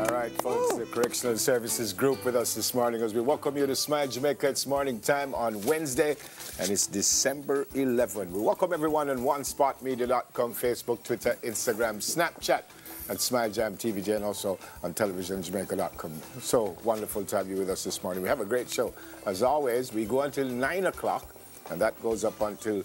All right, folks, the Correctional Services Group with us this morning as we welcome you to Smile Jamaica. It's morning time on Wednesday, and it's December 11. We welcome everyone on OneSpotMedia.com, Facebook, Twitter, Instagram, Snapchat, at Smile Jam TVJ, and also on TelevisionJamaica.com. So wonderful to have you with us this morning. We have a great show. As always, we go until 9 o'clock, and that goes up until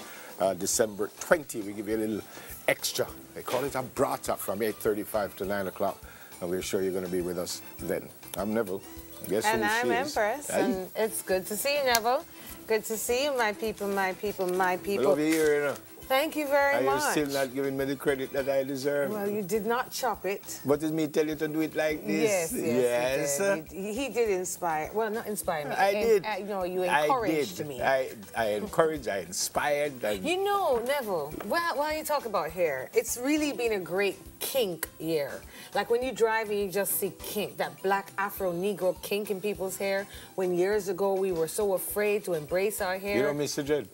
December 20. We give you a little extra. They call it a brata from 8:35 to 9 o'clock. And we're sure you're going to be with us then. I'm Neville. Guess and who I'm she is? Empress. And it's good to see you, Neville. Good to see you, my people, my people, my people. Over here, you know. Thank you very much. Are you still not giving me the credit that I deserve? Well, you did not chop it. What did me tell you to do it like this? Yes. He did inspire. Well, not inspire me. I did. You know, you encouraged me. I encouraged, I inspired. You know, Neville, while you talk about hair, it's really been a great kink year. Like when you drive and you just see kink, that black Afro-Negro kink in people's hair, when years ago we were so afraid to embrace our hair. You don't miss the dread?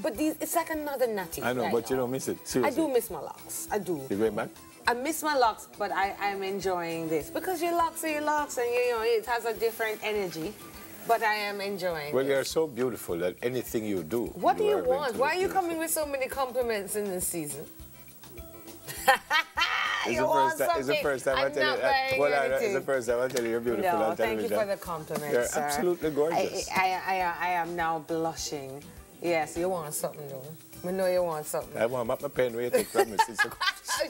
But it's like another natty. I know, but you don't miss it. Seriously. I do miss my locks. I do. You going back? I miss my locks, but I'm enjoying this because your locks are your locks, and you know it has a different energy. But I am enjoying. Well, you're so beautiful that anything you do. What do you want? Why are you coming with so many compliments in this season? It's the first time I tell you. Well, it's the first time I tell you you're beautiful on television. Thank you for the compliment, You're sir. absolutely gorgeous. I am now blushing. Yes, you want something, though. I know you want something. I want my pen where you take from me.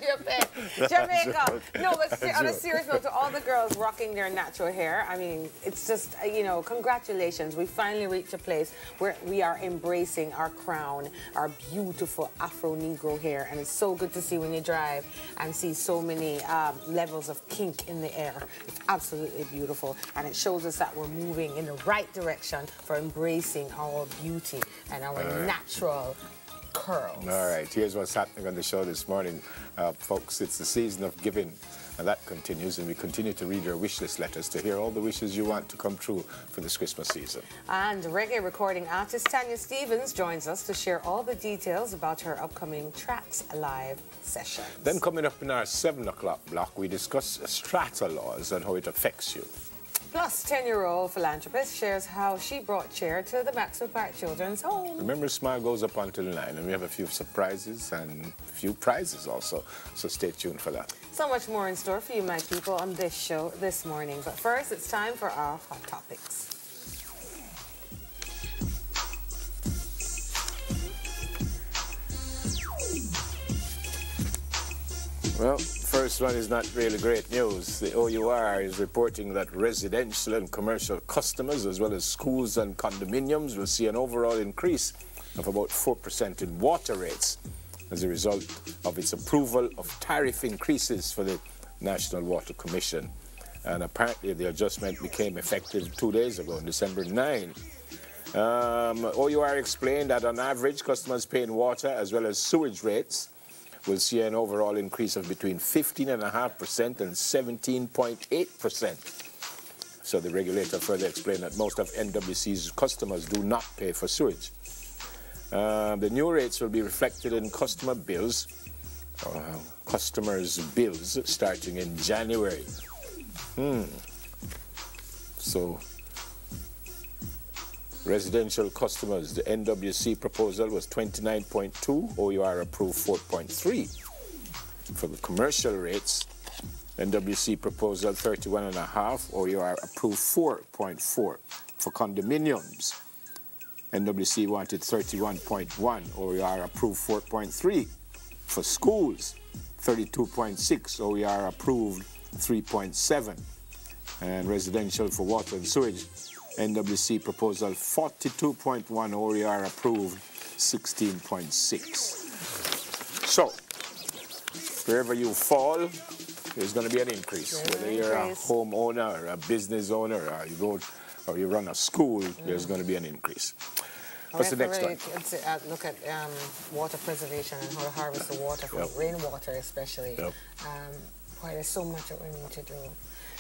Your pen. Jamaica. No, but on a serious note, to all the girls rocking their natural hair, I mean, it's just, you know, congratulations. We finally reached a place where we are embracing our crown, our beautiful Afro-Negro hair. And it's so good to see when you drive and see so many levels of kink in the air. It's absolutely beautiful. And it shows us that we're moving in the right direction for embracing our beauty and our natural curls. All right, here's what's happening on the show this morning. Folks, it's the season of giving, and that continues, and we continue to read your wish list letters to hear all the wishes you want to come true for this Christmas season. And reggae recording artist Tanya Stevens joins us to share all the details about her upcoming Tracks Live sessions. Then coming up in our 7 o'clock block, we discuss strata laws and how it affects you. Plus, 10-year-old philanthropist shares how she brought cheer to the Maxwell Park Children's Home. Remember, Smile goes up until 9, and we have a few surprises and a few prizes also, so stay tuned for that. So much more in store for you, my people, on this show this morning. But first, it's time for our Hot Topics. Well, first one is not really great news. The OUR is reporting that residential and commercial customers, as well as schools and condominiums, will see an overall increase of about 4% in water rates as a result of its approval of tariff increases for the National Water Commission. And apparently the adjustment became effective 2 days ago, on December 9. OUR explained that on average, customers paying water as well as sewage rates will see an overall increase of between 15.5% and 17.8%. So the regulator further explained that most of NWC's customers do not pay for sewage. The new rates will be reflected in customers' bills starting in January. So residential customers, the NWC proposal was 29.2, OUR approved 4.3. For the commercial rates, NWC proposal 31.5, OUR approved 4.4. For condominiums, NWC wanted 31.1, OUR approved 4.3. For schools, 32.6, OUR approved 3.7. And residential for water and sewage, NWC proposal 42.1, OER approved 16.6. So, wherever you fall, there's going to be an increase. Whether you're a homeowner or a business owner or you run a school, there's going to be an increase. What's the next one? Look at water preservation and how to harvest the water from rainwater especially. Boy, there's so much that we need to do.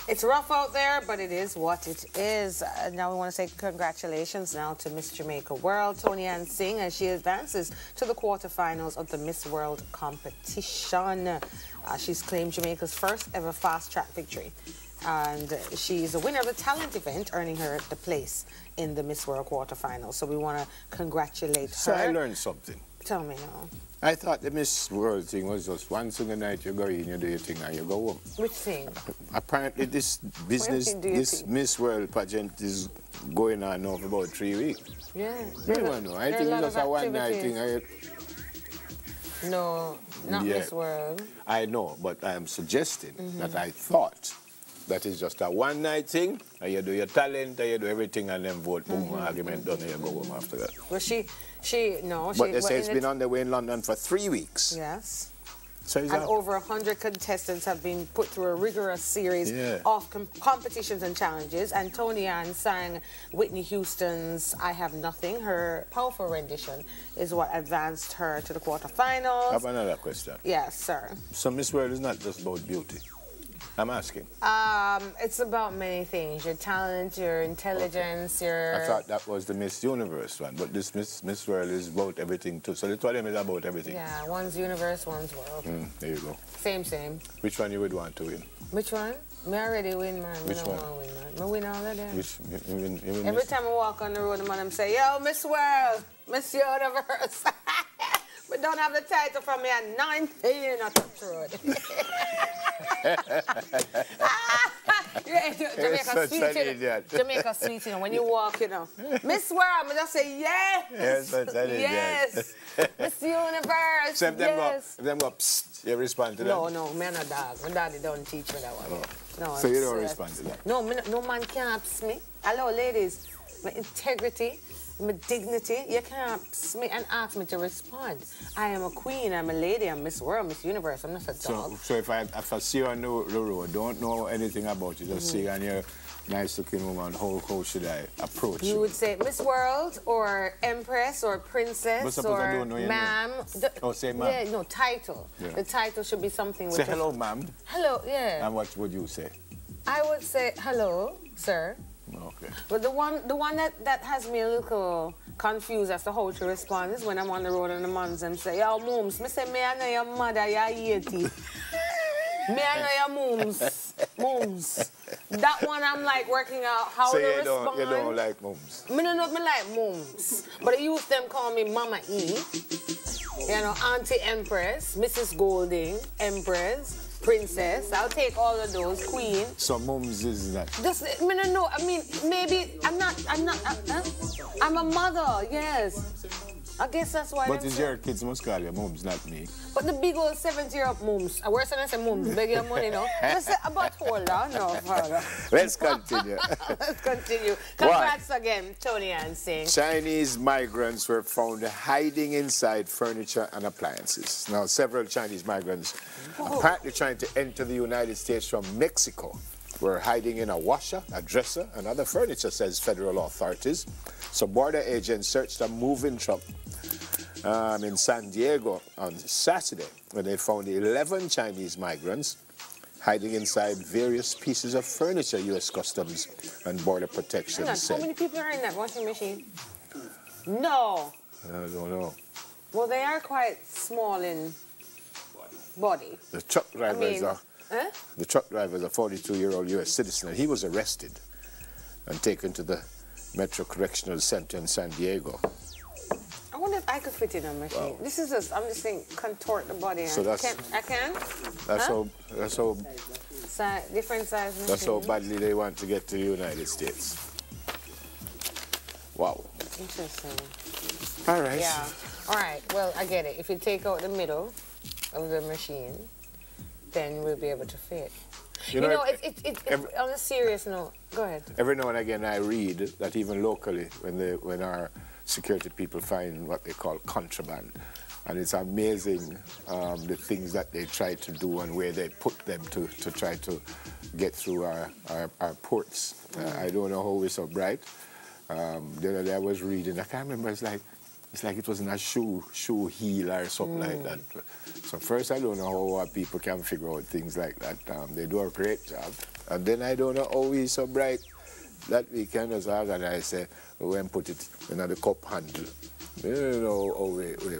It's rough out there, but it is what it is. Now we want to say congratulations now to Miss Jamaica World, Tony Ann Singh, as she advances to the quarterfinals of the Miss World competition. She's claimed Jamaica's first ever fast track victory. And she's a winner of the talent event, earning her the place in the Miss World quarterfinals. So we want to congratulate her. So I learned something. Tell me now. I thought the Miss World thing was just one single night you go in, you do your thing, and you go home. Which thing? Apparently this business, this Miss World pageant is going on now for about 3 weeks. Yeah. I don't know. I think it's just a one-night thing. No, not Miss World. I know, but I am suggesting that I thought that is just a one-night thing, and you do your talent, and you do everything, and then vote, boom, argument done, and you go home after that. Well, no. But they say it's been on the way in London for 3 weeks. Yes. So and over 100 contestants have been put through a rigorous series of competitions and challenges. And Tony Ann sang Whitney Houston's I Have Nothing. Her powerful rendition is what advanced her to the quarterfinals. I have another question. Yes, sir. So Miss World is not just about beauty. I'm asking. It's about many things. Your talent, your intelligence, your... I thought that was the Miss Universe one, but this Miss World is about everything too. So the two of them is about everything. Yeah, one's universe, one's world. There you go. Same. Which one you would want to win? Which one? Me already win, man. Which one? I win, man. I win all of them. You win Every time I walk on the road, the man say, yo, Miss World, Miss Universe. But don't have the title from me at 19 on the road. Jamaica sweet, Jamaica sweet, you know, when you walk, you know. Miss World, I just say, yes. Yes. Miss Universe, so if them go, psst, you respond to that? No, me and a dog. My daddy don't teach me that one. No, so you don't respond to that? No, no man can't psst me. Hello, ladies. My integrity, my dignity, you can't psst me and ask me to respond. I am a queen, I'm a lady, I'm Miss World, Miss Universe, I'm not a dog. So if I see you on the road, don't know anything about you, just see you and you're nice looking woman, how should I approach you? You would say Miss World or Empress or Princess or ma'am. Say ma'am. Yeah, no, title. Yeah. The title should be something with... Say hello, ma'am. Hello, yeah. And what would you say? I would say hello, sir. Okay. But the one that has me a little confused as to how to respond is when I'm on the road and the man them say, yo, mums, me say, me I know your mother, you're 80. Me I know your mums. That one I'm like working out how to respond. You don't like mums? Me no know me like mums. But I used them call me Mama E. You know, Auntie Empress, Mrs. Golding, Empress, Princess. I'll take all of those. Queen. So mums is that? Just, me no know. I mean, maybe I'm a mother, yes. I guess that's why. But it's your kids must call you mums, not me. But the big old 70-year-old mums. I worse than I say mums, beg your money, no? Just say, but hold on, no, father. Let's continue. Let's continue. Congrats again, Tony Ann Singh. Chinese migrants were found hiding inside furniture and appliances. Now, several Chinese migrants apparently trying to enter the United States from Mexico were hiding in a washer, a dresser, and other furniture, says federal authorities. So border agents searched a moving truck in San Diego on Saturday when they found 11 Chinese migrants hiding inside various pieces of furniture, U.S. Customs and Border Protection said. How many people are in that washing machine? No. I don't know. Well, they are quite small in body. The truck driver is a 42-year-old U.S. citizen, and he was arrested and taken to the Metro Correctional Center in San Diego. I wonder if I could fit in a machine. Wow. This is just, I'm just saying, contort the body. So that's, I can? That's how different size machine. That's how badly they want to get to the United States. Wow. Interesting. All right. Yeah. All right. Well, I get it. If you take out the middle of the machine, then we'll be able to fit. You know, it's on a serious note. Go ahead. Every now and again, I read that even locally, when our security people find what they call contraband, and it's amazing the things that they try to do and where they put them to try to get through our ports. I don't know how we're so bright. The other day I was reading, I can't remember, it's like it's like it wasn't a shoe heel or something like that. So first, I don't know how people can figure out things like that. They do a great job. And then I don't know how he's so bright that we can just organize, say, we can put it in the cup handle. You know how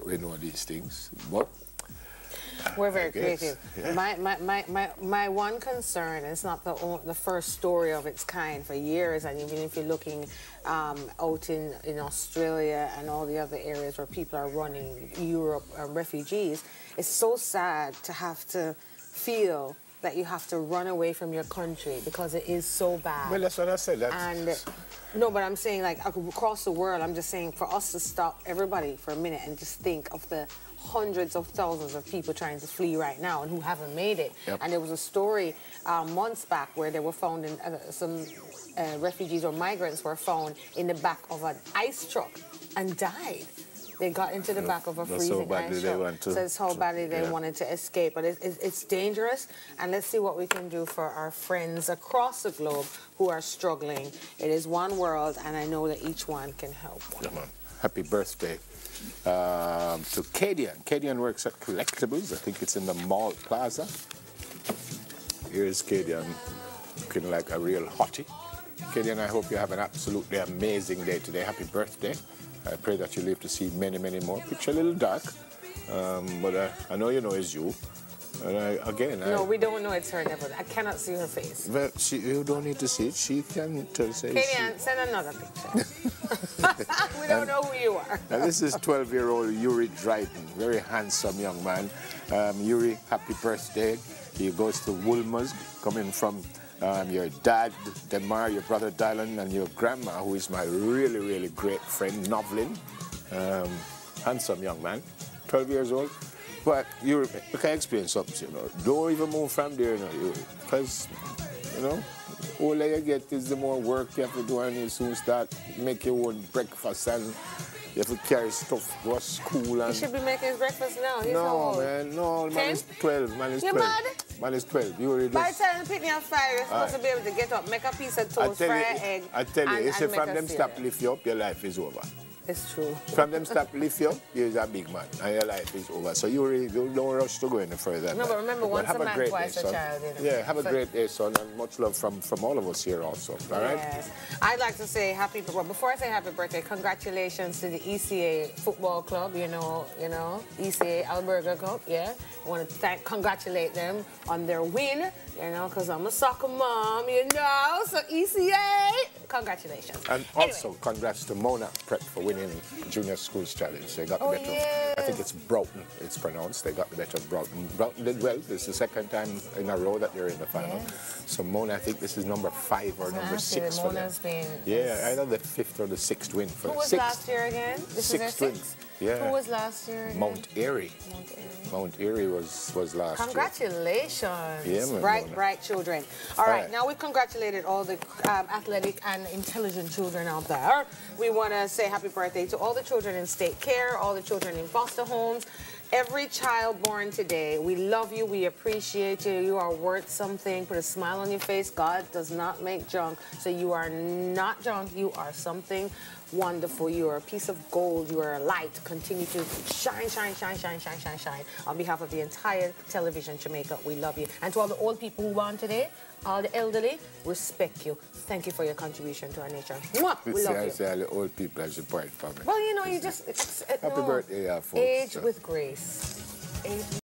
we know these things. But we're very creative. Yeah. My one concern, it's not the first story of its kind for years, and even if you're looking out in Australia and all the other areas where people are running, Europe, refugees, it's so sad to have to feel that you have to run away from your country because it is so bad. Well, that's what I said. No, but I'm saying, like, across the world, I'm just saying for us to stop everybody for a minute and just think of the hundreds of thousands of people trying to flee right now and who haven't made it. Yep. And there was a story months back where they were found in some refugees or migrants were found in the back of an ice truck and died. They got into the back of a freezing ice truck. So that's how badly they wanted to escape. But it's dangerous, and let's see what we can do for our friends across the globe who are struggling. It is one world, and I know that each one can help one. Yeah, man. Happy birthday to Cadian. Cadian works at Collectibles. I think it's in the Mall Plaza. Here's Cadian looking like a real hottie. Cadian, I hope you have an absolutely amazing day today. Happy birthday. I pray that you live to see many, many more. Picture a little dark, but I know you know it's you. And no, we don't know it's her, never. I cannot see her face. Well, you don't need to see it. She can say. Kadian, send another picture. We don't know who you are. Now, this is 12-year-old Yuri Dryden, very handsome young man. Yuri, happy birthday. He goes to Woolmer's, coming from your dad, Demar, your brother Dylan, and your grandma, who is my really, really great friend, Novlin. Handsome young man, 12 years old. But you can explain something, you know. Don't even move from there, you know, because, you know, all you get is the more work you have to do, and you soon start make your own breakfast, and you have to carry stuff, go to school. And he should be making his breakfast now. He's no, man, no, man is 12. Man is 12. You're mad? Man is 12. You already by the time you pick me on fire, you're supposed to be able to get up, make a piece of toast, fry an egg. I tell you, if from them stop lift you up, your life is over. It's true. From them stop lift you up, you're a big man, and your life is over. So you really don't rush to go any further. No, but remember, once a man, twice a child. You know? Yeah, have a great day, son, and much love from all of us here also. All right? Yes. I'd like to say well, before I say happy birthday, congratulations to the ECA Football Club, you know, ECA Alberga Club, yeah. I want to congratulate them on their win, you know, because I'm a soccer mom, you know, so ECA, congratulations. And also, congrats to Mona Prep for winning Junior Schools Challenge. They got the better. Yes. I think it's Broughton, it's pronounced. They got the better of Broughton. Broughton did well. This is the second time in a row that they're in the final. Yes. So Mona, I think this is number 5 or number 6 for them. Yeah, either the 5th or the 6th win for them. Who was last year again? This is their 6th? Yeah. Who was last year again? Mount Airy. Mount Airy was last Congratulations. year. Yeah, bright children. All right, now we congratulated all the athletic and intelligent children out there. We want to say happy birthday to all the children in state care, all the children in foster homes, every child born today. We love you. We appreciate you. You are worth something. Put a smile on your face. God does not make junk. So you are not junk. You are something wonderful. You are a piece of gold. You are a light. Continue to shine, shine, shine, shine, shine, shine, shine. On behalf of the entire television Jamaica, we love you. And to all the old people who won today, all the elderly, respect you. Thank you for your contribution to our nation. Mwah! We love you. I say all the old people as you point for me. Well, you know, you just... Happy birthday, folks. Age with grace. Age